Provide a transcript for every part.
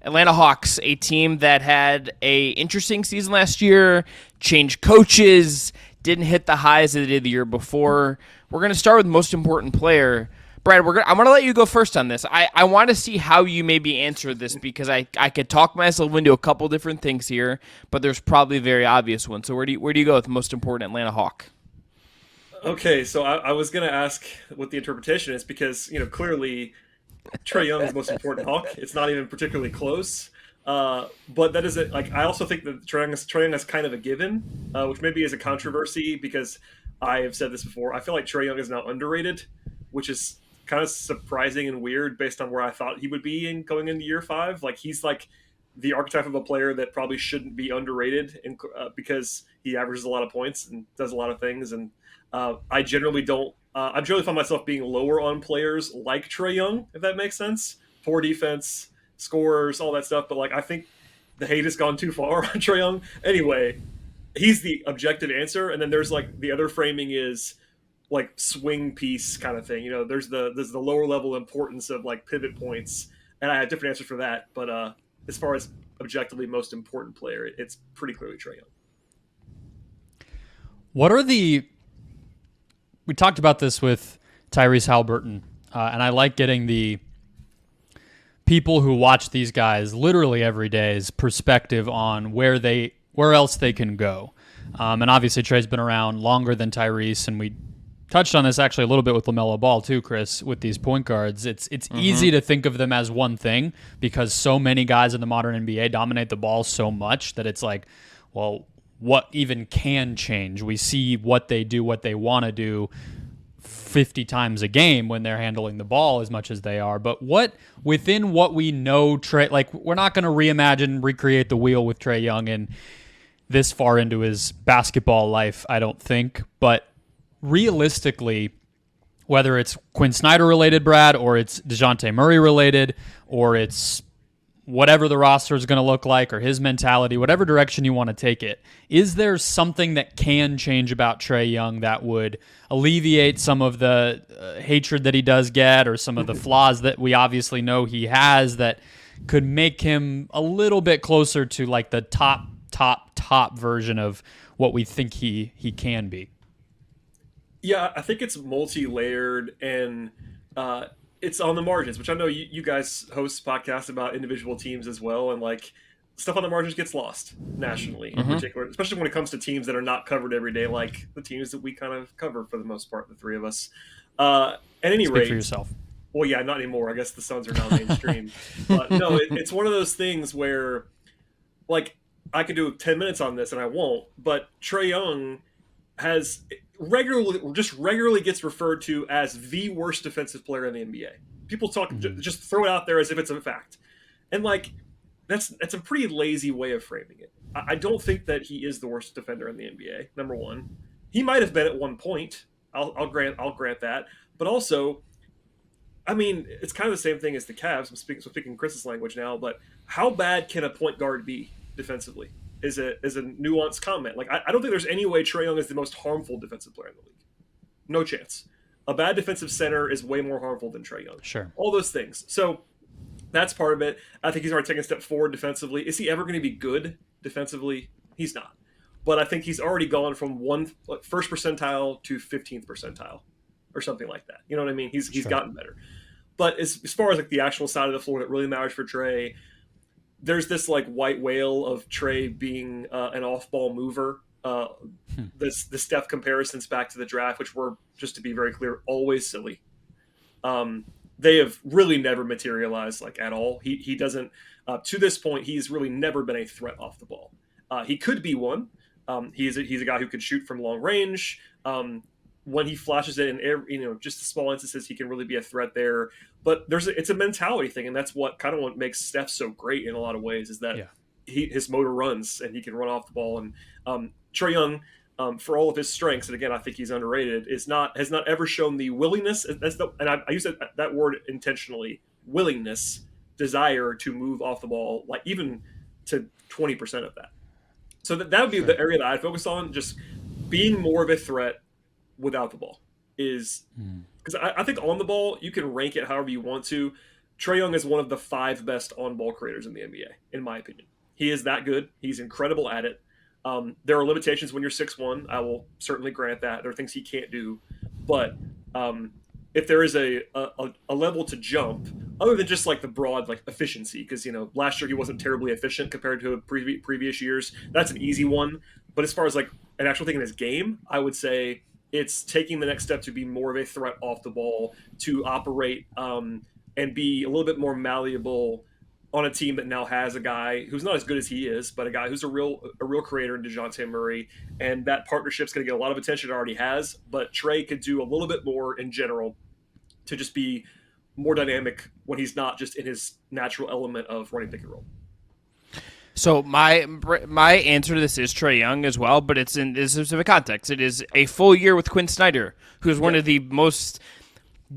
Atlanta Hawks, a team that had a interesting season last year, changed coaches, didn't hit the highs that they did the year before. We're going to start with most important player. Brad, I'm going to let you go first on this. I want to see how you maybe answer this because I could talk myself into a couple different things here, but there's probably a very obvious one. So where do you go with most important Atlanta Hawk? Okay, so I was gonna ask what the interpretation is because clearly Trae Young is the most important Hawk. It's not even particularly close. But that isn't like I also think that Trae Young is kind of a given, which maybe is a controversy because I have said this before. I feel like Trae Young is now underrated, which is kind of surprising and weird based on where I thought he would be in going into year five. Like he's like the archetype of a player that probably shouldn't be underrated because he averages a lot of points and does a lot of things. And I generally don't. I generally find myself being lower on players like Trae Young, if that makes sense. Poor defense, scorers, all that stuff. But like, I think the hate has gone too far on Trae Young. Anyway, he's the objective answer, and then there's like the other framing is like swing piece kind of thing. There's the lower level importance of like pivot points, and I had different answers for that. But as far as objectively most important player, it's pretty clearly Trae Young. What are the we talked about this with Tyrese Halliburton, and I like getting the people who watch these guys literally every day's perspective on where else they can go. And obviously Trey's been around longer than Tyrese, and we touched on this actually a little bit with LaMelo Ball too, Chris, with these point guards. It's easy to think of them as one thing because so many guys in the modern NBA dominate the ball so much that it's like, well, what even can change? We see what they do, what they want to do 50 times a game when they're handling the ball as much as they are. But within what we know, Trae, like we're not going to recreate the wheel with Trae Young and this far into his basketball life, I don't think. But realistically, whether it's Quin Snyder related, Brad, or it's DeJounte Murray related, or it's whatever the roster is going to look like or his mentality, whatever direction you want to take it, is there something that can change about Trae Young that would alleviate some of the hatred that he does get or some of the flaws that we obviously know he has that could make him a little bit closer to like the top version of what we think he can be? Yeah, I think it's multi-layered and it's on the margins, which I know you guys host podcasts about individual teams as well, and like stuff on the margins gets lost nationally in particular, especially when it comes to teams that are not covered every day, like the teams that we kind of cover for the most part, the three of us. At any Speak rate, for yourself. well, yeah, not anymore. I guess the Suns are now mainstream. But no, it's one of those things where, like, I could do 10 minutes on this and I won't, but Trae Young has regularly gets referred to as the worst defensive player in the NBA. People just throw it out there as if it's a fact, and like that's a pretty lazy way of framing it. I don't think that he is the worst defender in the NBA. Number one, he might have been at one point. I'll grant that, but also, I mean, it's kind of the same thing as the Cavs. I'm speaking Chris's language now, but how bad can a point guard be defensively? Is a nuanced comment. Like I don't think there's any way Trae Young is the most harmful defensive player in the league. No chance. A bad defensive center is way more harmful than Trae Young. Sure. All those things. So that's part of it. I think he's already taken a step forward defensively. Is he ever going to be good defensively? He's not. But I think he's already gone from first percentile to 15th percentile or something like that. You know what I mean? He's gotten better. But as far as like the actual side of the floor that really matters for Trae, there's this like white whale of Trae being an off-ball mover. The Steph comparisons back to the draft, which were, just to be very clear, always silly. They have really never materialized like at all. He doesn't to this point. He's really never been a threat off the ball. He could be one. He's a guy who could shoot from long range. When he flashes it in just the small instances, he can really be a threat there. But it's a mentality thing, and that's what makes Steph so great in a lot of ways is that his motor runs and he can run off the ball. And Trae Young, for all of his strengths, and again, I think he's underrated, has not ever shown the willingness. And I use that word intentionally, willingness, desire to move off the ball, like even to 20% of that. So that would be the area that I'd focus on, just being more of a threat without the ball is because I think on the ball you can rank it however you want to. Trae Young is one of the 5 best on-ball creators in the NBA, in my opinion. He is that good. He's incredible at it. There are limitations when you're 6'1". I will certainly grant that. There are things he can't do. But if there is a level to jump, other than just like the broad like efficiency, because last year he wasn't terribly efficient compared to previous years. That's an easy one. But as far as like an actual thing in his game, I would say it's taking the next step to be more of a threat off the ball, to operate and be a little bit more malleable on a team that now has a guy who's not as good as he is, but a guy who's a real creator in DeJounte Murray. And that partnership's going to get a lot of attention it already has. But Trae could do a little bit more in general to just be more dynamic when he's not just in his natural element of running pick and roll. So my answer to this is Trae Young as well, but it's in this specific context. It is a full year with Quin Snyder, who's one of the most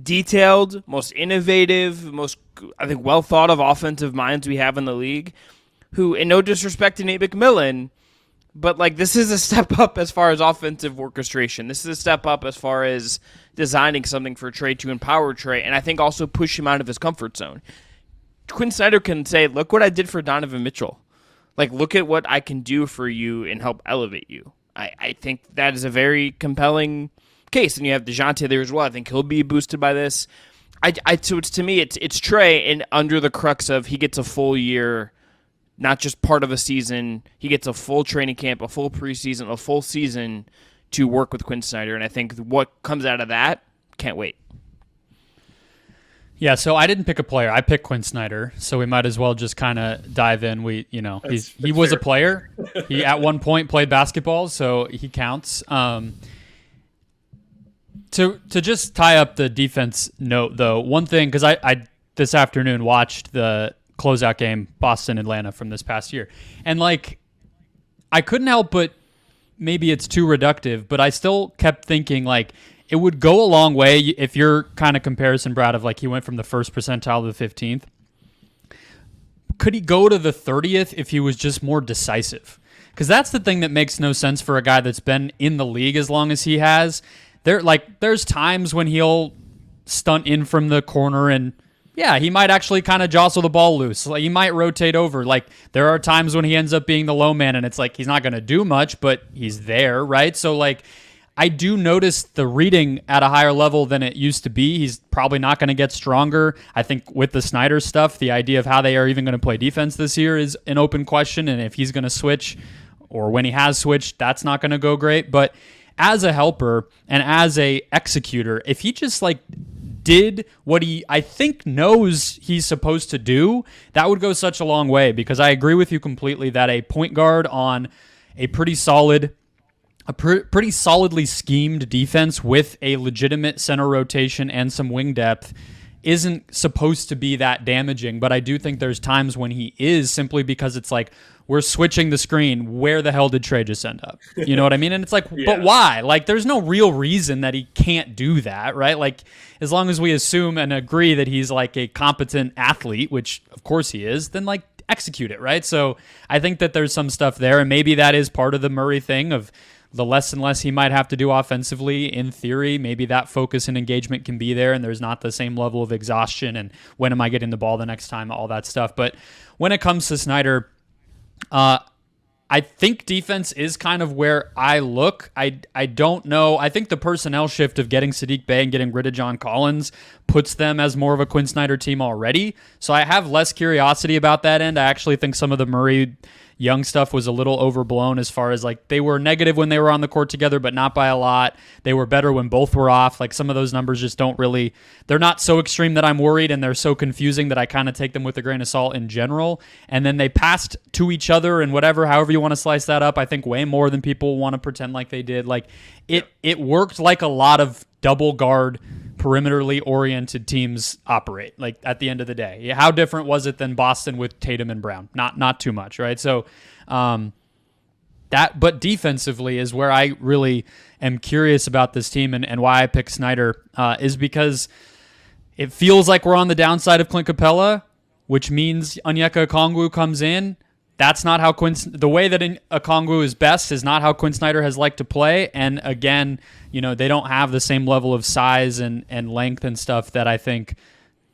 detailed, most innovative, most, I think, well thought of offensive minds we have in the league, who, in no disrespect to Nate McMillan, but like this is a step up as far as offensive orchestration. This is a step up as far as designing something for Trae to empower Trae, and I think also push him out of his comfort zone. Quin Snyder can say, look what I did for Donovan Mitchell. Like, look at what I can do for you and help elevate you. I think that is a very compelling case. And you have DeJounte there as well. I think he'll be boosted by this. So to me, it's Trae, and under the crux of he gets a full year, not just part of a season. He gets a full training camp, a full preseason, a full season to work with Quin Snyder. And I think what comes out of that, can't wait. Yeah, so I didn't pick a player. I picked Quin Snyder, so we might as well just kind of dive in. He was a player. He at one point played basketball, so he counts. To just tie up the defense note, though, one thing, because I this afternoon watched the closeout game, Boston-Atlanta, from this past year, and like I couldn't help but, maybe it's too reductive, but I still kept thinking like, it would go a long way if your kind of comparison, Brad, of like he went from the first percentile to the 15th. Could he go to the 30th if he was just more decisive? Because that's the thing that makes no sense for a guy that's been in the league as long as he has. There's times when he'll stunt in from the corner and, yeah, he might actually kind of jostle the ball loose. Like, he might rotate over. Like, there are times when he ends up being the low man and it's like he's not going to do much, but he's there, right? So, like, I do notice the reading at a higher level than it used to be. He's probably not going to get stronger. I think with the Snyder stuff, the idea of how they are even going to play defense this year is an open question. And if he's going to switch, or when he has switched, that's not going to go great. But as a helper and as a executor, if he just like did what he, I think, knows he's supposed to do, that would go such a long way. Because I agree with you completely that a point guard on a pretty solidly schemed defense with a legitimate center rotation and some wing depth isn't supposed to be that damaging. But I do think there's times when he is, simply because it's like, we're switching the screen. Where the hell did Trae just end up? You know what I mean? And it's like, yeah. But why? Like, there's no real reason that he can't do that, right? Like, as long as we assume and agree that he's like a competent athlete, which of course he is, then like execute it, right? So I think that there's some stuff there, and maybe that is part of the Murray thing of the less and less he might have to do offensively. In theory, maybe that focus and engagement can be there, and there's not the same level of exhaustion and when am I getting the ball the next time, all that stuff. But when it comes to Snyder, I think defense is kind of where I look. I don't know. I think the personnel shift of getting Sadiq Bey and getting rid of John Collins puts them as more of a Quin Snyder team already. So I have less curiosity about that end. I actually think some of the Murray Young stuff was a little overblown, as far as like they were negative when they were on the court together, but not by a lot. They were better when both were off. Like, some of those numbers just don't really, they're not so extreme that I'm worried, and they're so confusing that I kind of take them with a grain of salt in general. And then they passed to each other and whatever, however you want to slice that up, I think way more than people want to pretend like they did. Like, it worked like a lot of double guard, perimeterly oriented teams operate, like, at the end of the day. How different was it than Boston with Tatum and Brown? Not too much, right? So but defensively is where I really am curious about this team, and why I picked Snyder is because it feels like we're on the downside of Clint Capella, which means Onyeka Okongwu comes in. That's not how the way that Okongwu is best is not how Quin Snyder has liked to play. And again, they don't have the same level of size and length and stuff that I think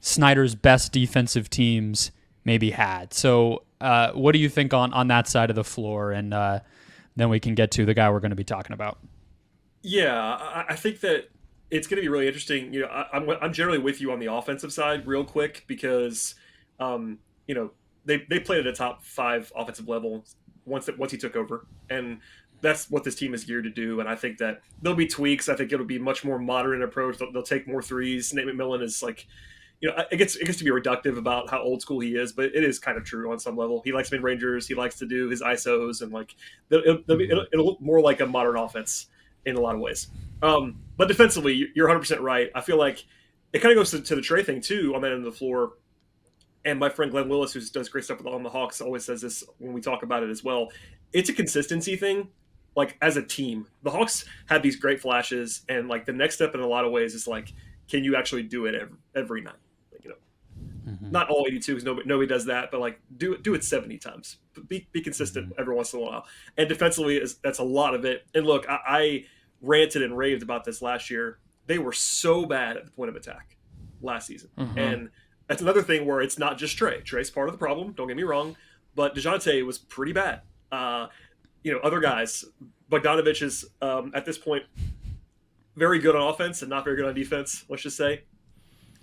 Snyder's best defensive teams maybe had. So what do you think on that side of the floor? And then we can get to the guy we're going to be talking about. Yeah, I think that it's going to be really interesting. I'm generally with you on the offensive side real quick because, they played at a top 5 offensive level once he took over. And that's what this team is geared to do. And I think that there'll be tweaks. I think it'll be much more modern approach. They'll take more threes. Nate McMillan is like, it gets to be reductive about how old school he is, but it is kind of true on some level. He likes mid-rangers. He likes to do his ISOs, and like it'll look more like a modern offense in a lot of ways. But defensively, you're 100% right. I feel like it kind of goes to the Trae thing too on that end of the floor. And my friend Glenn Willis, who does great stuff on the Hawks, always says this when we talk about it as well. It's a consistency thing. Like as a team, the Hawks have these great flashes, and like the next step in a lot of ways is like, can you actually do it every night? Like, not all 82 because nobody does that, but like do it 70 times. Be consistent every once in a while. And defensively, that's a lot of it. And look, I ranted and raved about this last year. They were so bad at the point of attack last season, and that's another thing where it's not just Trae. Trae's part of the problem. Don't get me wrong, but DeJounte was pretty bad. Other guys, Bogdanovich is at this point very good on offense and not very good on defense, let's just say.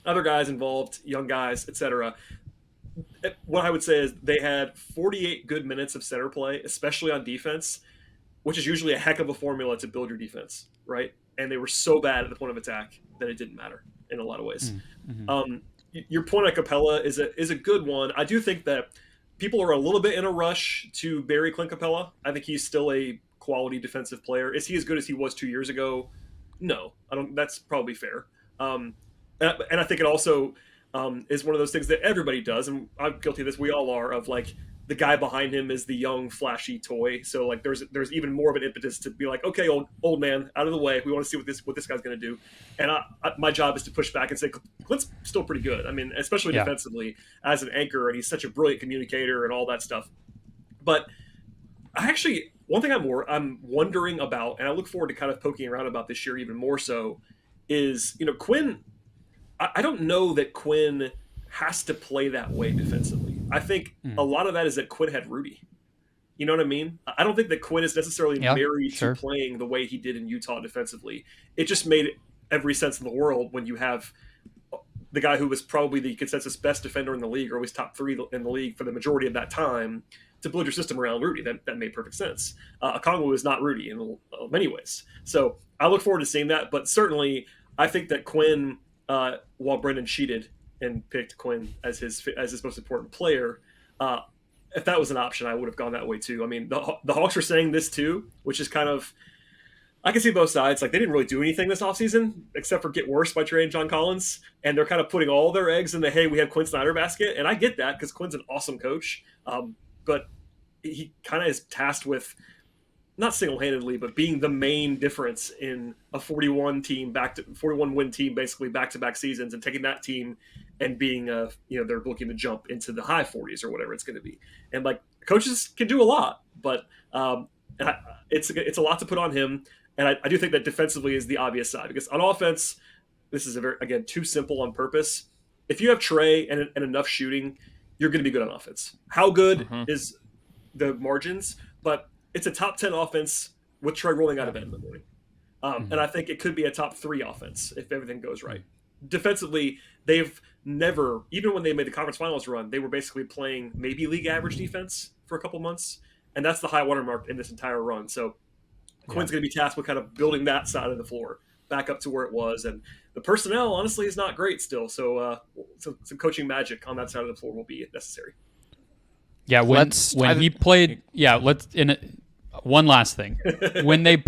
Other guys involved, young guys, etc. What I would say is they had 48 good minutes of center play, especially on defense, which is usually a heck of a formula to build your defense, right? And they were so bad at the point of attack that it didn't matter in a lot of ways. Your point on Capella is a good one. I do think that people are a little bit in a rush to bury Clint Capella. I think he's still a quality defensive player. Is he as good as he was 2 years ago? No, I don't. That's probably fair. And I think it also is one of those things that everybody does, and I'm guilty of this. We all are, of like the guy behind him is the young, flashy toy. So like there's even more of an impetus to be like, okay, old man, out of the way. We want to see what this guy's going to do. And my job is to push back and say Clint's still pretty good. I mean, especially defensively as an anchor, and he's such a brilliant communicator and all that stuff. But one thing I'm wondering about, and I look forward to kind of poking around about this year even more so, is Quin. I don't know that Quin has to play that way defensively. I think a lot of that is that Quin had Rudy. You know what I mean? I don't think that Quin is necessarily married to playing the way he did in Utah defensively. It just made every sense in the world when you have the guy who was probably the consensus best defender in the league, or always top 3 in the league for the majority of that time, to build your system around Rudy. That made perfect sense. Okongwu is not Rudy in many ways. So I look forward to seeing that. But certainly I think that Quin, while Brendan cheated and picked Quin as his most important player, if that was an option, I would have gone that way too. I mean, the Hawks were saying this too, which is kind of, I can see both sides. Like, they didn't really do anything this offseason except for get worse by Trae and John Collins, and they're kind of putting all their eggs in the, hey, we have Quin Snyder basket. And I get that because Quin's an awesome coach, but he kind of is tasked with, not single-handedly, but being the main difference in a 41 win team, basically back-to-back seasons, and taking that team and being they're looking to jump into the high 40s or whatever it's going to be. And like, coaches can do a lot, but it's a lot to put on him. And I do think that defensively is the obvious side, because on offense, this is again too simple on purpose. If you have Trae and enough shooting, you're going to be good on offense. How good is the margins? But it's a top 10 offense with Trae rolling out of bed in the morning. And I think it could be a top 3 offense if everything goes right. Defensively, they've never, even when they made the conference finals run, they were basically playing maybe league average defense for a couple months. And that's the high watermark in this entire run. So Quin's going to be tasked with kind of building that side of the floor back up to where it was. And the personnel, honestly, is not great still. So some coaching magic on that side of the floor will be necessary. Yeah, when he played, one last thing. When they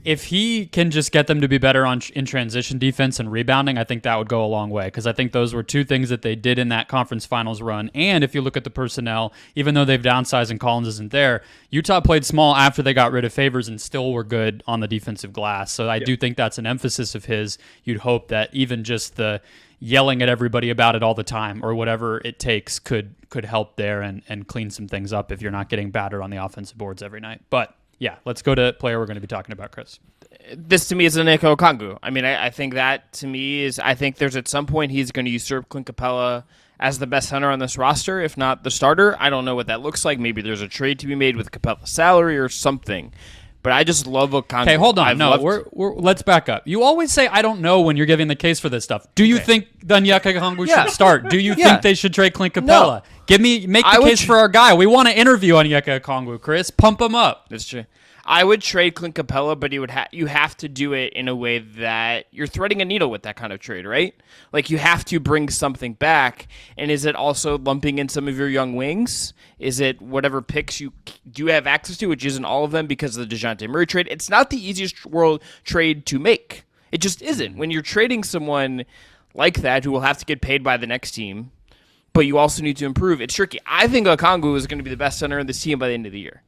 if he can just get them to be better in transition defense and rebounding, I think that would go a long way, because I think those were 2 things that they did in that conference finals run. And if you look at the personnel, even though they've downsized and Collins isn't there, Utah played small after they got rid of Favors and still were good on the defensive glass. So I do think that's an emphasis of his. You'd hope that even just the yelling at everybody about it all the time or whatever it takes could help there and clean some things up if you're not getting battered on the offensive boards every night. But yeah, let's go to player we're going to be talking about, Chris. this to me is a Nico Okongwu. I mean, I think that to me is, I think there's at some point he's going to usurp Clint Capella as the best center on this roster, if not the starter. I don't know what that looks like. Maybe there's a trade to be made with Capella's salary or something. But I just love Okongwu. Okay, hold on. Let's back up. You always say I don't know when you're giving the case for this stuff. Do you think Onyeka Okongwu should start? Do you think they should trade Clint Capella? No. Make the case for our guy. We want to interview Onyeka Okongwu, Chris. Pump him up. That's true. I would trade Clint Capella, but you have to do it in a way that you're threading a needle with that kind of trade, right? Like, you have to bring something back. And is it also lumping in some of your young wings? Is it whatever picks you do have access to, which isn't all of them because of the DeJounte Murray trade? It's not the easiest world trade to make. It just isn't. When you're trading someone like that who will have to get paid by the next team, but you also need to improve, it's tricky. I think Okongwu is going to be the best center in this team by the end of the year.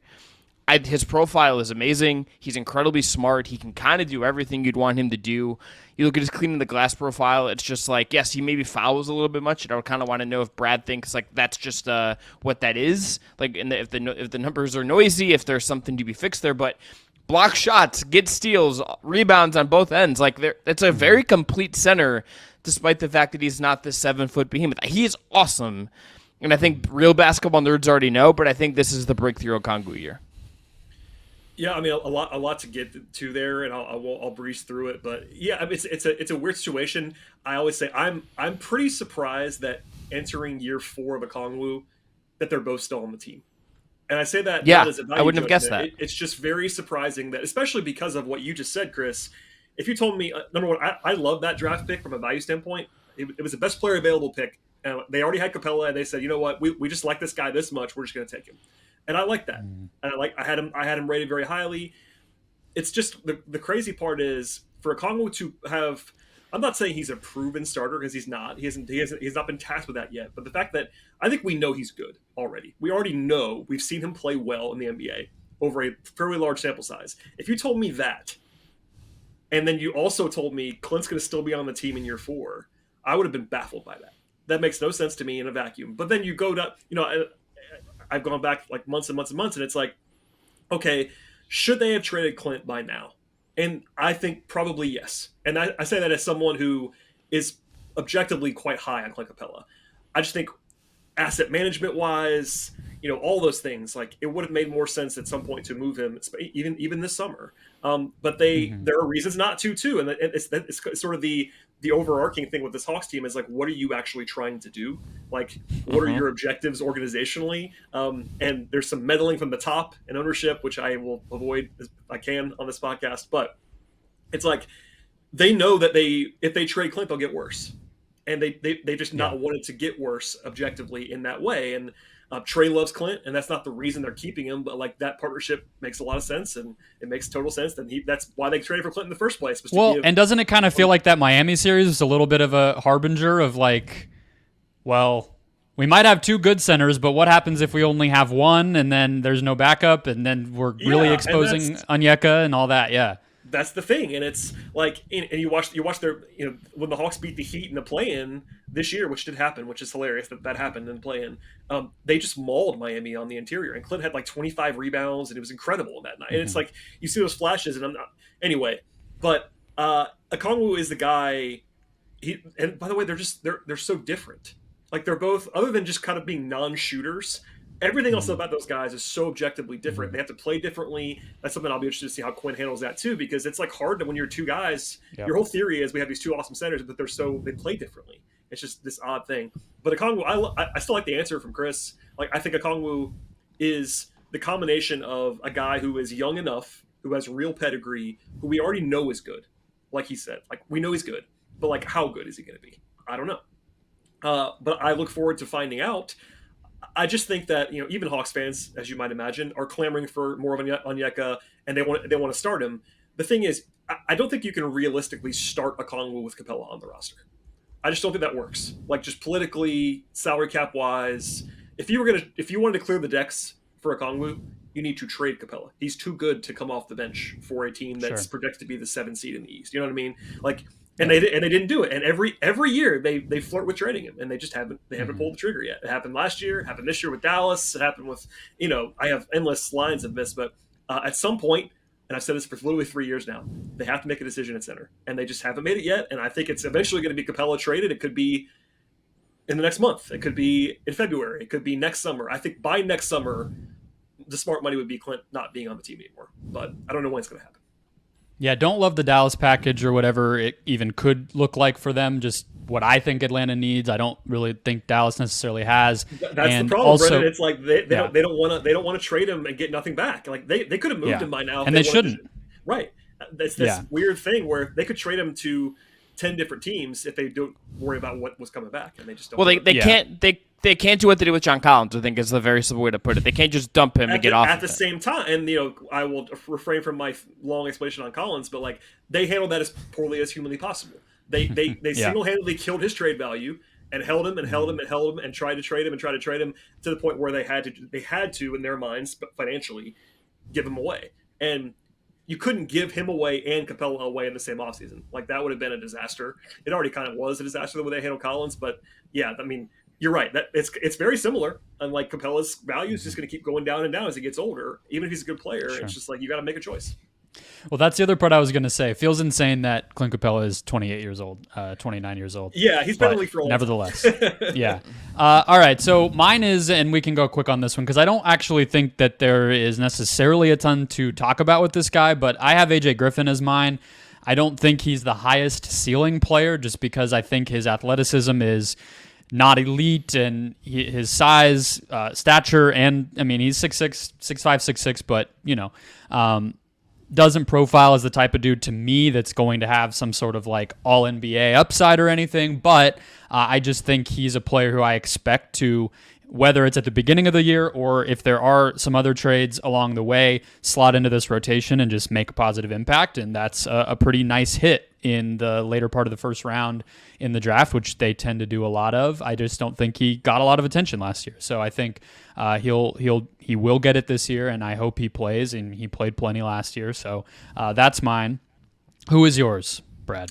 His profile is amazing. He's incredibly smart. He can kind of do everything you'd want him to do. You look at his cleaning the glass profile, it's just like, yes, he maybe fouls a little bit much, and I would kind of want to know if Brad thinks like that's just what that is. Like, if the numbers are noisy, if there's something to be fixed there. But block shots, get steals, rebounds on both ends. Like, it's a very complete center, despite the fact that he's not this 7-foot behemoth. He is awesome, and I think real basketball nerds already know. But I think this is the breakthrough Okongwu year. Yeah, I mean, a lot to get to there, and I'll breeze through it. But yeah, I mean, it's a weird situation. I always say I'm pretty surprised that entering year 4 of Okongwu, that they're both still on the team. And I say that not as a value I wouldn't have guessed that. It's just very surprising that, especially because of what you just said, Chris. If you told me, number one, I love that draft pick from a value standpoint. It was the best player available pick. They already had Capella, and they said, you know what, we just like this guy this much, we're just going to take him. And I like that. And I had him rated very highly. It's just the crazy part is for Okongwu to have, I'm not saying he's a proven starter because he's not. He's not been tasked with that yet. But the fact that I think we know he's good already. We already know, we've seen him play well in the NBA over a fairly large sample size. If you told me that, and then you also told me Clint's going to still be on the team in year 4, I would have been baffled by that. That makes no sense to me in a vacuum. But then you go to, I've gone back like months and months and months, and it's like, okay, should they have traded Clint by now? And I think probably yes. And I say that as someone who is objectively quite high on Clint Capella. I just think asset management wise, all those things, like it would have made more sense at some point to move him, even this summer. But there are reasons not to too, and it's sort of the overarching thing with this Hawks team is like, what are you actually trying to do? Like, what are your objectives organizationally? And there's some meddling from the top and ownership, which I will avoid as I can on this podcast. But it's like they know that if they trade Clint, they'll get worse, and they just not wanted to get worse objectively in that way. And Trae loves Clint, and that's not the reason they're keeping him, but like that partnership makes a lot of sense, and it makes total sense. And that's why they traded for Clint in the first place. And doesn't it kind of feel like that Miami series was a little bit of a harbinger of like, well, we might have 2 good centers, but what happens if we only have one, and then there's no backup, and then we're really exposing Onyeka and all that? Yeah. That's the thing, and it's like, and you watch their, when the Hawks beat the Heat in the play-in this year, which did happen, which is hilarious that happened in the play-in. They just mauled Miami on the interior, and Clint had like 25 rebounds, and it was incredible that night. And it's like you see those flashes, and I'm not anyway. But Okongwu is the guy. And by the way, they're so different. Like they're both, other than just kind of being non-shooters. Everything else about those guys is so objectively different. They have to play differently. That's something I'll be interested to see how Quinn handles that too, because it's like hard to, when you're 2 guys, your whole theory is we have these 2 awesome centers, but they play differently. It's just this odd thing. But Okongwu, I still like the answer from Chris. Like, I think Okongwu is the combination of a guy who is young enough, who has real pedigree, who we already know is good. Like he said, like we know he's good, but like how good is he going to be? I don't know. But I look forward to finding out. I just think that even Hawks fans, as you might imagine, are clamoring for more of Onyeka, and they want to start him. The thing is, I don't think you can realistically start Okongwu with Capella on the roster. I just don't think that works. Like, just politically, salary cap wise, if you wanted to clear the decks for Okongwu, you need to trade Capella. He's too good to come off the bench for a team that's projected to be the 7th seed in the East. You know what I mean? Like. And they didn't do it. And every year they flirt with trading him, and they just haven't pulled the trigger yet. It happened last year. It happened this year with Dallas. It happened with I have endless lines of this, but at some point and I've said this for literally 3 years now, they have to make a decision at center, and they just haven't made it yet. And I think it's eventually going to be Capella traded. It could be in the next month. It could be in February. It could be next summer. I think by next summer, the smart money would be Clint not being on the team anymore. But I don't know when it's going to happen. Yeah, don't love the Dallas package or whatever it even could look like for them. Just what I think Atlanta needs. I don't really think Dallas necessarily has. That's and the problem, also, Brendan. It's like they don't want to trade him and get nothing back. Like they could have moved him by now, and they shouldn't. Right. That's this weird thing where they could trade him to 10 different teams if they don't worry about what was coming back, and they just don't. Well, they can't do what they did with John Collins. I think is the very simple way to put it. They can't just dump him and get off at the same time. And I will refrain from my long explanation on Collins, but like they handled that as poorly as humanly possible. They single-handedly killed his trade value and held him and held him and held him and tried to trade him to the point where they had to in their minds, but financially, give him away. And you couldn't give him away and Capella away in the same offseason. Like that would have been a disaster. It already kind of was a disaster the way they handled Collins, but yeah, I mean, you're right. That it's very similar. And like Capella's value is just going to keep going down and down as he gets older. Even if he's a good player, It's just like you got to make a choice. Well, that's the other part I was going to say. It feels insane that Clint Capella is 28 years old, 29 years old. Yeah, he's been in the league for a long nevertheless. Yeah. All right, so mine is, and we can go quick on this one, because I don't actually think that there is necessarily a ton to talk about with this guy, but I have AJ Griffin as mine. I don't think he's the highest ceiling player, just because I think his athleticism is not elite, and his size, stature, and, I mean, he's 6'6", 6'5", 6'6", but, doesn't profile as the type of dude to me that's going to have some sort of like all NBA upside or anything. But I just think he's a player who I expect to, whether it's at the beginning of the year or if there are some other trades along the way, slot into this rotation and just make a positive impact. And that's a pretty nice hit in the later part of the first round in the draft, which they tend to do a lot of. I just don't think he got a lot of attention last year. So I think he will get it this year, and I hope he plays, and he played plenty last year. So that's mine. Who is yours, Brad?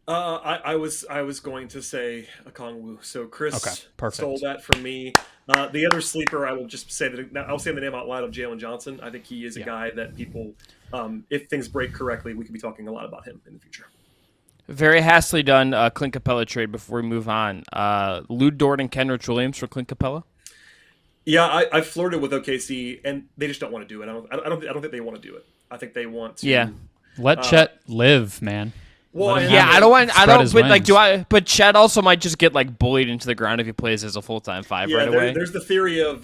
I was going to say Okongwu. So Chris perfect. stole that from me. The other sleeper, I will just say that I'll say the name out loud of Jalen Johnson. I think he is a guy that people, if things break correctly, we could be talking a lot about him in the future. Very hastily done Clint Capella trade before we move on. Lou Dort and Kenrich Williams for Clint Capella. Yeah, I flirted with OKC, and they just don't want to do it. I don't think they want to do it. I think they want to. Yeah, let Chet live, man. Well, But Chet also might just get like bullied into the ground if he plays as a full-time five right away. There's the theory of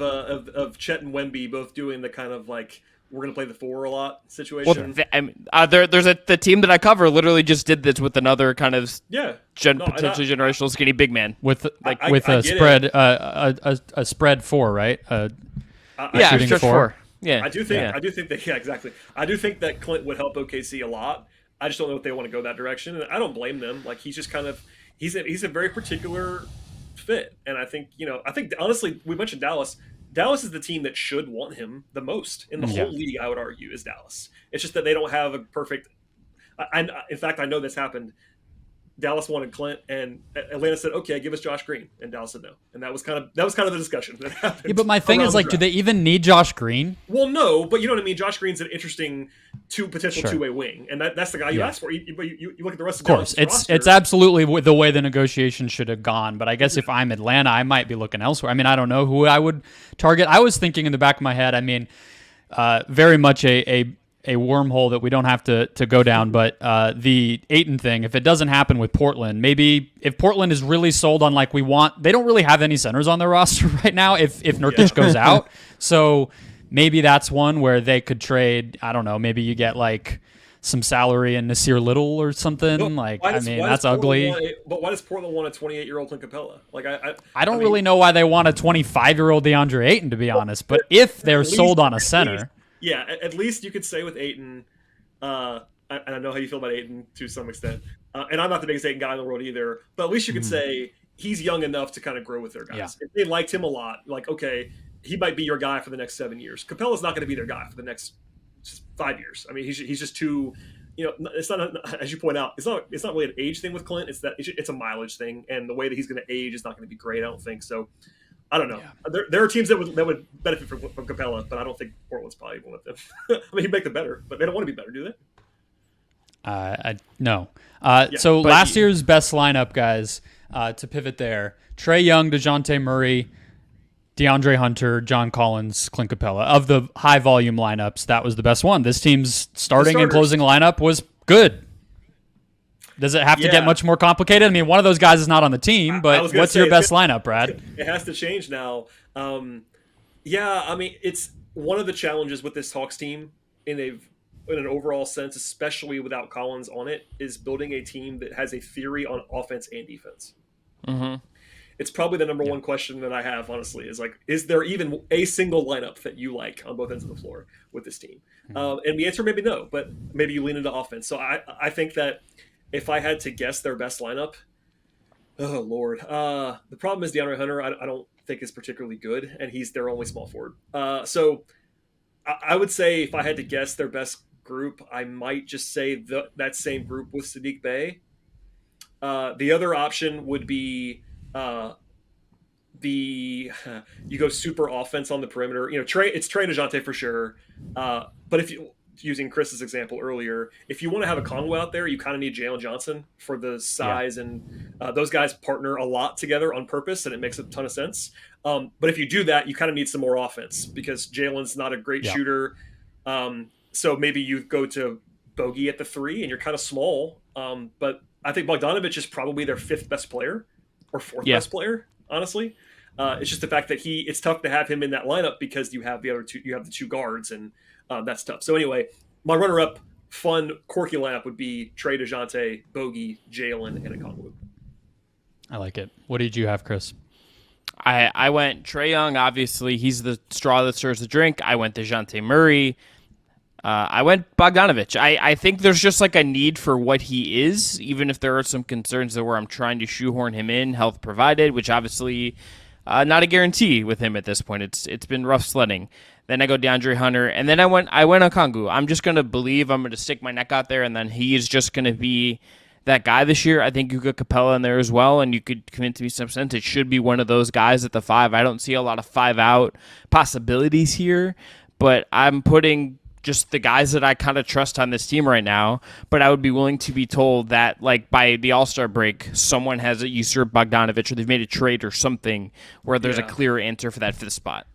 Chet and Wemby both doing the kind of like we're going to play the four a lot situation. Well, there's the team that I cover literally just did this with another kind of potentially generational skinny big man with a spread four, right? Stretch four. Yeah, I do think that exactly. I do think that Clint would help OKC a lot. I just don't know if they want to go that direction, and I don't blame them. Like he's just kind of he's a very particular fit, and I think honestly we mentioned Dallas. Dallas is the team that should want him the most in the whole league. I would argue is Dallas. It's just that they don't have a perfect. In fact, I know this happened. Dallas wanted Clint, and Atlanta said, "Okay, give us Josh Green," and Dallas said no, and that was kind of the discussion that happened. Yeah, but my thing is, like, do they even need Josh Green? Well, no, but you know what I mean. Josh Green's an interesting potential two-way wing, and that's the guy you asked for. But you look at the rest of Dallas' roster. It's absolutely the way the negotiation should have gone. But I guess if I'm Atlanta, I might be looking elsewhere. I mean, I don't know who I would target. I was thinking in the back of my head. I mean, very much a wormhole that we don't have to go down, but the Ayton thing, if it doesn't happen with Portland, maybe if Portland is really sold on they don't really have any centers on their roster right now if Nurkic goes out. So maybe that's one where they could trade, I don't know, maybe you get like some salary in Nasir Little or something. That's ugly. But why does Portland want a 28-year-old Clint Capella? Like I don't really know why they want a 25-year-old DeAndre Ayton, to be honest, but if they're sold on a center. Yeah, at least you could say with Ayton, and I know how you feel about Ayton to some extent, and I'm not the biggest Ayton guy in the world either, but at least you could say he's young enough to kind of grow with their guys. Yeah. If they liked him a lot, like, okay, he might be your guy for the next 7 years. Capella's not going to be their guy for the next 5 years. I mean, he's just too, it's not, as you point out, it's not really an age thing with Clint. It's a mileage thing, and the way that he's going to age is not going to be great, I don't think. So I don't know. Yeah. There are teams that would benefit from Capella, but I don't think Portland's probably one of them. I mean, he'd make them better, but they don't want to be better, do they? No. Yeah, So but last year's best lineup, guys, to pivot there, Trae Young, DeJounte Murray, DeAndre Hunter, John Collins, Clint Capella. Of the high-volume lineups, that was the best one. This team's starting and closing lineup was good. Does it have to get much more complicated? I mean, one of those guys is not on the team, but what's your best lineup, Brad? It has to change now. Yeah, I mean, it's one of the challenges with this Hawks team in an overall sense, especially without Collins on it, is building a team that has a theory on offense and defense. Mm-hmm. It's probably the number one question that I have, honestly, is like, is there even a single lineup that you like on both ends of the floor with this team? And the answer may be no, but maybe you lean into offense. So I think that if I had to guess their best lineup, oh Lord, the problem is DeAndre Hunter. I don't think is particularly good, and he's their only small forward. So I would say if I had to guess their best group, I might just say that same group with Sadiq Bey. The other option would be you go super offense on the perimeter. You know, it's Trae and DeJounte for sure. But if you using Chris's example earlier, if you want to have a Conway out there, you kind of need Jalen Johnson for the size, and those guys partner a lot together on purpose, and it makes a ton of sense. But if you do that, you kind of need some more offense because Jalen's not a great shooter. So maybe you go to Bogey at the 3, and you're kind of small. But I think Bogdanovic is probably their 5th best player or 4th best player, honestly. It's just the fact that it's tough to have him in that lineup because you have the other two, you have the 2 guards, and that's tough. So anyway, my runner-up, fun, quirky lineup would be Trae, DeJounte, Bogey, Jalen, and Okongwu. I like it. What did you have, Chris? I went Trae Young. Obviously, he's the straw that stirs the drink. I went DeJounte Murray. I went Bogdanovic. I think there's just like a need for what he is, even if there are some concerns that where I'm trying to shoehorn him in, health provided, which obviously not a guarantee with him at this point. It's been rough sledding. Then I go DeAndre Hunter, and then I went Okongwu. I'm just going to believe I'm going to stick my neck out there, and then he is just going to be that guy this year. I think you got Capella in there as well, and you could convince me some sense it should be one of those guys at the 5. I don't see a lot of 5-out possibilities here, but I'm putting just the guys that I kind of trust on this team right now, but I would be willing to be told that like by the All-Star break, someone has usurped Bogdanovic or they've made a trade or something where there's a clear answer for that 5th spot.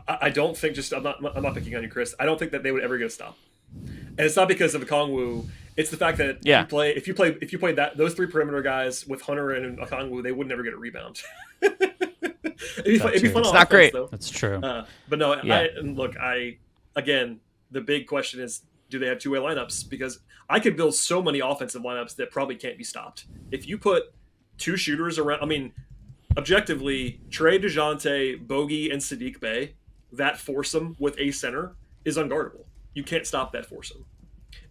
I don't think I'm not picking on you, Chris. I don't think that they would ever get a stop. And it's not because of Okongwu. It's the fact that if you played those 3 perimeter guys with Hunter and Okongwu, they would never get a rebound. It'd be fun. It's not great. Though. That's true. But no, again, the big question is, do they have 2-way lineups? Because I could build so many offensive lineups that probably can't be stopped. If you put 2 shooters around, I mean, objectively, Trae, DeJounte, Bogey, and Sadiq Bey, that foursome with a center is unguardable. You can't stop that foursome.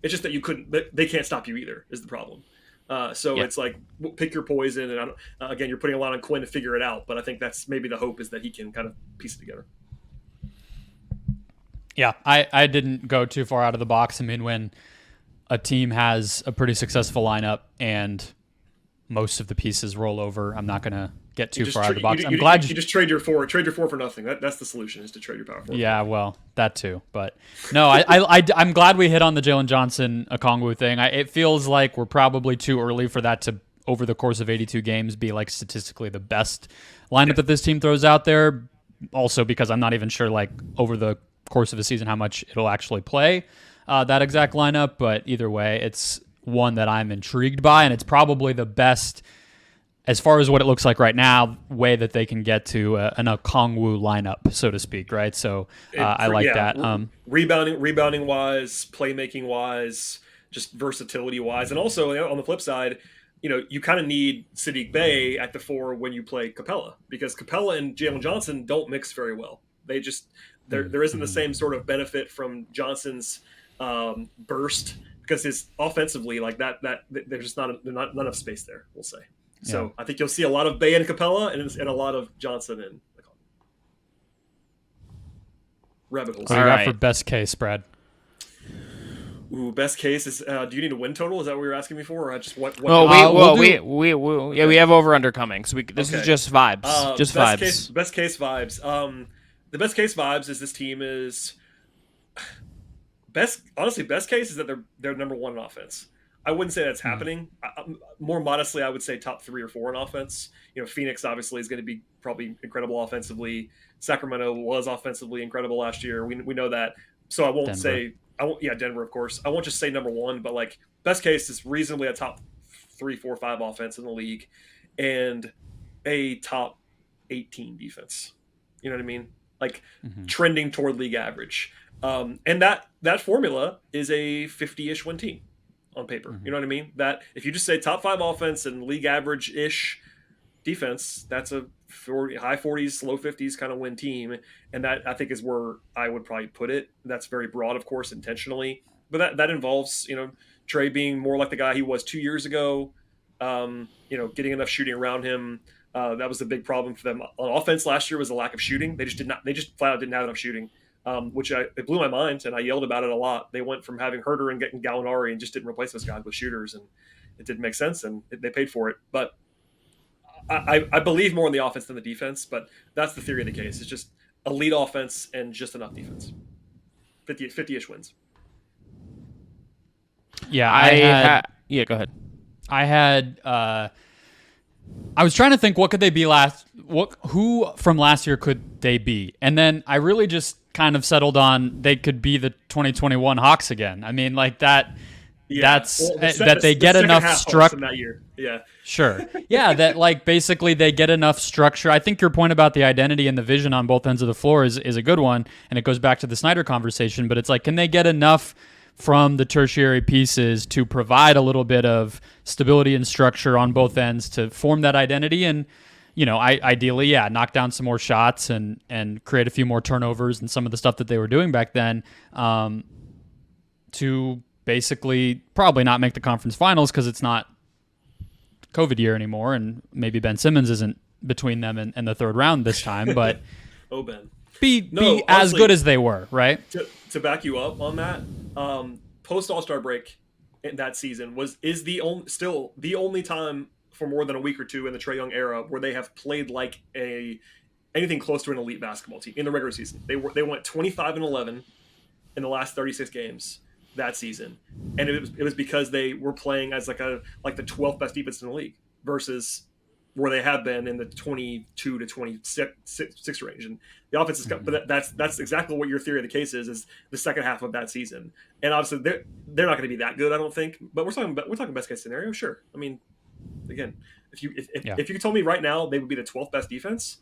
It's just that they can't stop you either, is the problem. It's like, pick your poison. And again, you're putting a lot on Quin to figure it out, but I think that's maybe the hope is that he can kind of piece it together. Yeah, I didn't go too far out of the box. I mean, when a team has a pretty successful lineup and most of the pieces roll over, I'm not going to get too far out of the box. I'm glad you just trade your 4 for nothing. That's the solution, is to trade your power forward. Yeah, well, that too. But no, I'm glad we hit on the Jalen Johnson Okongwu thing. It feels like we're probably too early for that to, over the course of 82 games, be like statistically the best lineup that this team throws out there. Also, because I'm not even sure like over the course of a season how much it'll actually play that exact lineup. But either way, it's one that I'm intrigued by, and it's probably the best, as far as what it looks like right now, way that they can get to an Okongwu lineup, so to speak, right? So I like that. Rebounding wise, playmaking wise, just versatility wise, and also on the flip side, you kind of need Sadiq Bey at the 4 when you play Capella, because Capella and Jalen Johnson don't mix very well. They just there isn't the same sort of benefit from Johnson's burst, because his offensively like that there's just not enough space there, we'll say. So I think you'll see a lot of Bey and Capella and a lot of Johnson and rabbit holes. What do you got for best case, Brad? Ooh, best case is. Do you need a win total? Is that what you're asking me for, or just what? Well, we have over under coming, so this is Okay. just vibes, just vibes. Best case vibes. The best case vibes is this team is best. Honestly, best case is that they're number one in offense. I wouldn't say that's happening. More modestly, I would say top 3 or 4 in offense. Phoenix obviously is going to be probably incredible offensively. Sacramento was offensively incredible last year. We know that. So I won't Denver. say I won't. Yeah, Denver, of course. I won't just say number one, but like best case is reasonably a top 3, 4, 5 offense in the league, and a top 18 defense. You know what I mean? Like trending toward league average. And that formula is a 50-ish win team on paper. You know what I mean? That if you just say top 5 offense and league average ish defense, that's a high 40s, low 50s kind of win team. And that I think is where I would probably put it. That's very broad, of course, intentionally, but that involves Trae being more like the guy he was 2 years ago. Getting enough shooting around him. That was the big problem for them on offense last year, was the lack of shooting. They just flat out didn't have enough shooting, which it blew my mind, and I yelled about it a lot. They went from having Herter and getting Gallinari and just didn't replace those guys with shooters, and it didn't make sense, and they paid for it. But I believe more in the offense than the defense, but that's the theory of the case. It's just elite offense and just enough defense. 50-ish wins. Yeah, yeah, go ahead. I was trying to think what could they be who from last year could they be? And then I really just kind of settled on they could be the 2021 Hawks again. I mean, like that. Yeah. That they get enough structure that year. Yeah. Sure. Yeah, that like basically they get enough structure. I think your point about the identity and the vision on both ends of the floor is a good one, and it goes back to the Snyder conversation, but it's like, can they get enough from the tertiary pieces to provide a little bit of stability and structure on both ends to form that identity? And ideally, knock down some more shots and create a few more turnovers and some of the stuff that they were doing back then, to basically probably not make the conference finals because it's not COVID year anymore, and maybe Ben Simmons isn't between them and the third round this time, but oh, Ben. Be as good as they were, right? To back you up on that, post All-Star break in that season is still the only time for more than a week or two in the Trae Young era where they have played like anything close to an elite basketball team in the regular season. They went 25-11 in the last 36 games that season, and it was because they were playing as like the 12th best defense in the league versus where they have been in the 22 to 26 range. And the offense is, but that's exactly what your theory of the case is the second half of that season. And obviously they're not going to be that good, I don't think, but we're talking best case scenario. Sure. I mean, again, if you told me right now they would be the 12th best defense,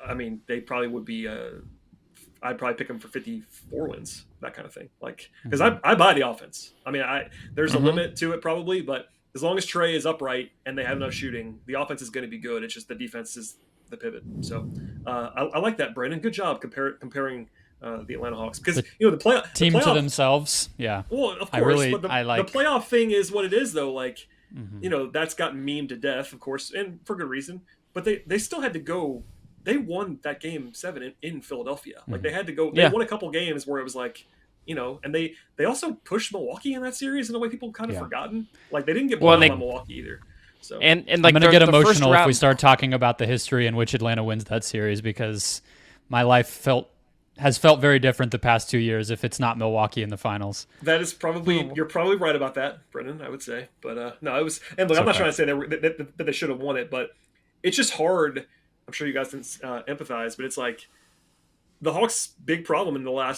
I mean, they probably would be, I'd probably pick them for 54 wins, that kind of thing. Like, because I buy the offense. I mean, there's a limit to it probably, but as long as Trae is upright and they have enough shooting, the offense is going to be good. It's just the defense is the pivot. So I like that, Brandon. Good job comparing the Atlanta Hawks, because the playoff team to themselves. Yeah. Well, of course, but the playoff thing is what it is, though. Like, that's got memed to death, of course, and for good reason. But they still had to go. They won that game 7 in Philadelphia. Like, they had to go. They won a couple games where it was like, and they also pushed Milwaukee in that series in a way people kind of forgotten. Like, they didn't get blown out by Milwaukee either. So and like, I'm gonna get emotional if we start talking about the history in which Atlanta wins that series, because my life has felt very different the past 2 years if it's not Milwaukee in the finals. That is probably you're probably right about that, Brendan. I would say, but no, it was. And look, I'm not trying to say that they should have won it, but it's just hard. I'm sure you guys didn't empathize, but it's like the Hawks' big problem in I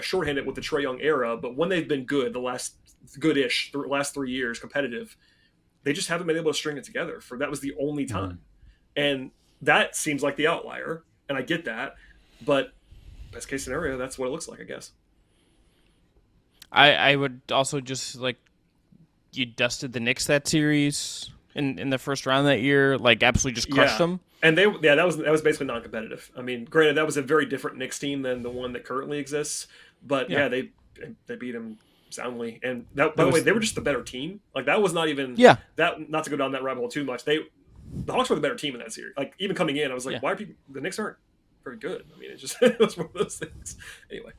shorthand it with the Trae Young era, but when they've been good, the last 3 years, competitive, they just haven't been able to string it together. That was the only time, and that seems like the outlier, and I get that, but best case scenario, that's what it looks like, I guess. I would also just like, you dusted the Knicks that series in the first round that year, like absolutely just crushed them. And that was basically non-competitive. I mean, granted, that was a very different Knicks team than the one that currently exists, but they beat them soundly. And by the way, they were just the better team. Like, that was not even that. Not to go down that rabbit hole too much. The Hawks were the better team in that series. Like, even coming in, I was like, why are the Knicks aren't very good? I mean, it was one of those things. Anyway.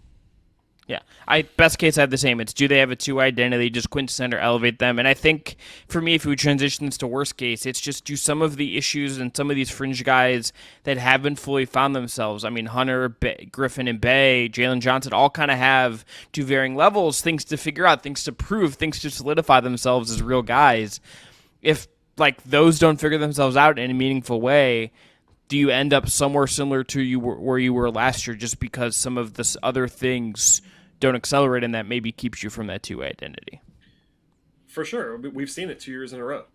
Yeah, best case I have the same. It's do they have a two identity? Just Quin Snyder elevate them, and I think for me, if we transition this to worst case, it's just do some of the issues and some of these fringe guys that haven't fully found themselves. I mean, Hunter, Griffin, and Bay, Jalen Johnson all kind of have to varying levels things to figure out, things to prove, things to solidify themselves as real guys. If like those don't figure themselves out in a meaningful way, do you end up somewhere similar to where you were last year, just because some of this other things don't accelerate, and that maybe keeps you from that two-way identity? For sure, we've seen it 2 years in a row.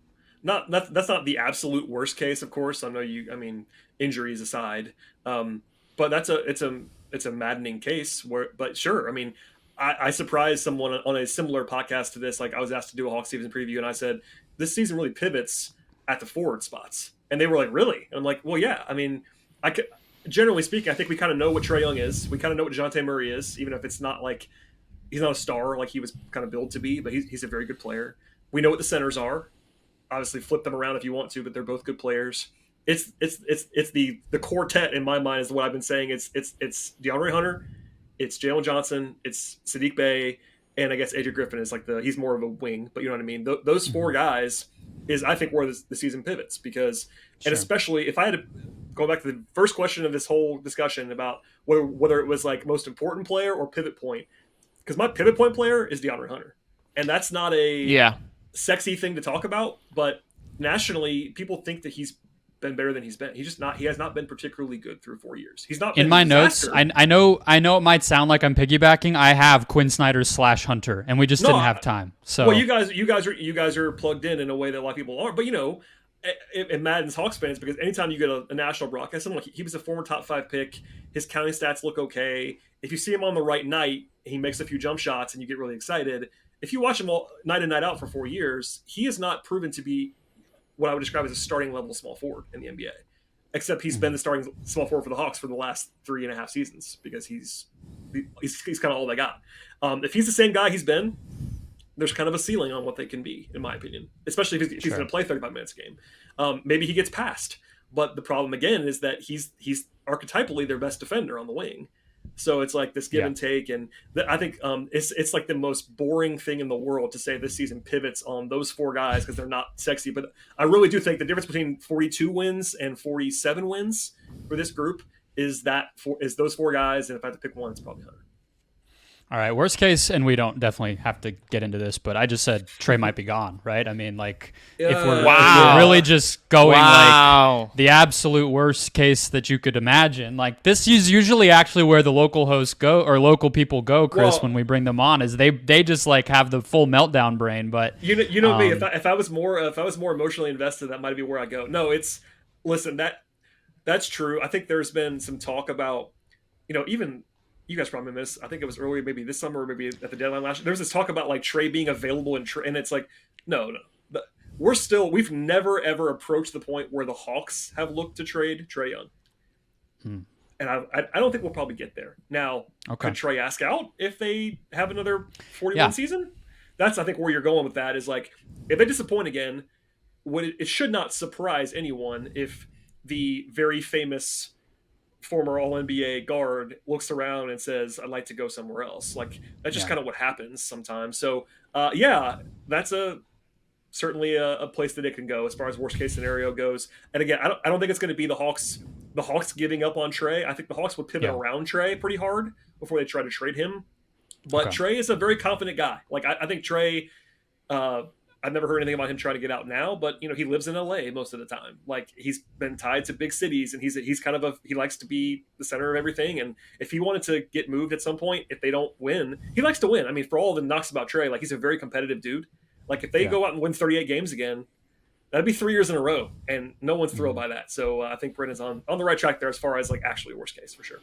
That's not the absolute worst case, of course. I know you. I mean, injuries aside, but it's a maddening case. But sure, I mean, I surprised someone on a similar podcast to this. Like I was asked to do a Hawks season preview, and I said this season really pivots at the forward spots, and they were like, "Really?" And I'm like, "Well, yeah. I mean, I could." Generally speaking, I think we kind of know what Trae Young is. We kind of know what DeJounte Murray is, even if it's not like he's not a star like he was kind of billed to be, but he's a very good player. We know what the centers are. Obviously, flip them around if you want to, but they're both good players. It's the quartet in my mind is what I've been saying. It's DeAndre Hunter, it's Jalen Johnson, it's Sadiq Bey, and I guess AJ Griffin is like he's more of a wing, but you know what I mean. Those four guys is I think where the season pivots because, and especially if I had to go back to the first question of this whole discussion about whether it was like most important player or pivot point, because my pivot point player is DeAndre Hunter, and that's not a sexy thing to talk about, but nationally people think that he's been better than he's been. He's just not. He has not been particularly good through 4 years. He's not. In my notes, I know it might sound like I'm piggybacking. I have Quin Snyder / Hunter, and we just didn't have time. So well, you guys are plugged in a way that a lot of people aren't. But you know, it maddens Hawks fans because anytime you get a national broadcast, someone like he was a former top 5 pick. His counting stats look okay. If you see him on the right night, he makes a few jump shots, and you get really excited. If you watch him all night in night out for 4 years, he has not proven to be what I would describe as a starting level small forward in the NBA, except he's been the starting small forward for the Hawks for the last 3.5 seasons because he's kind of all they got. If he's the same guy he's been, there's kind of a ceiling on what they can be, in my opinion, especially if he's going to play 35 minutes a game. Maybe he gets passed, but the problem again is that he's archetypally their best defender on the wing. So it's like this give and take, and I think it's like the most boring thing in the world to say this season pivots on those 4 guys because they're not sexy. But I really do think the difference between 42 wins and 47 wins for this group is those 4 guys, and if I have to pick one, it's probably Hunter. All right, worst case, and we don't definitely have to get into this, but I just said Trae might be gone, right? I mean, like, if we're really just going like the absolute worst case that you could imagine, like this is usually actually where the local hosts go or local people go, Chris, when we bring them on, is they just like have the full meltdown brain. But you know me, if I was more emotionally invested, that might be where I go. No, listen, that's true. I think there's been some talk about, even. You guys probably missed. I think it was earlier, maybe this summer, or maybe at the deadline last year. There was this talk about like Trae being available, and it's like, no. We've never ever approached the point where the Hawks have looked to trade Trae Young, and I don't think we'll probably get there. Now, could Trae ask out if they have another 41 season? That's I think where you're going with that is like if they disappoint again, it should not surprise anyone if the very famous former All-NBA guard looks around and says, I'd like to go somewhere else. Like that's just kind of what happens sometimes. So that's certainly a place that it can go as far as worst case scenario goes. And again, I don't think it's going to be the Hawks giving up on Trae. I think the Hawks would pivot around Trae pretty hard before they try to trade him. But Trae is a very confident guy. Like I think Trae, I've never heard anything about him trying to get out now, but he lives in LA most of the time. Like he's been tied to big cities, and he's kind of he likes to be the center of everything. And if he wanted to get moved at some point, if they don't win, he likes to win. I mean, for all the knocks about Trae, like he's a very competitive dude. Like if they go out and win 38 games again, that'd be 3 years in a row, and no one's thrilled by that. So I think Brennan's on the right track there as far as like actually worst case for sure.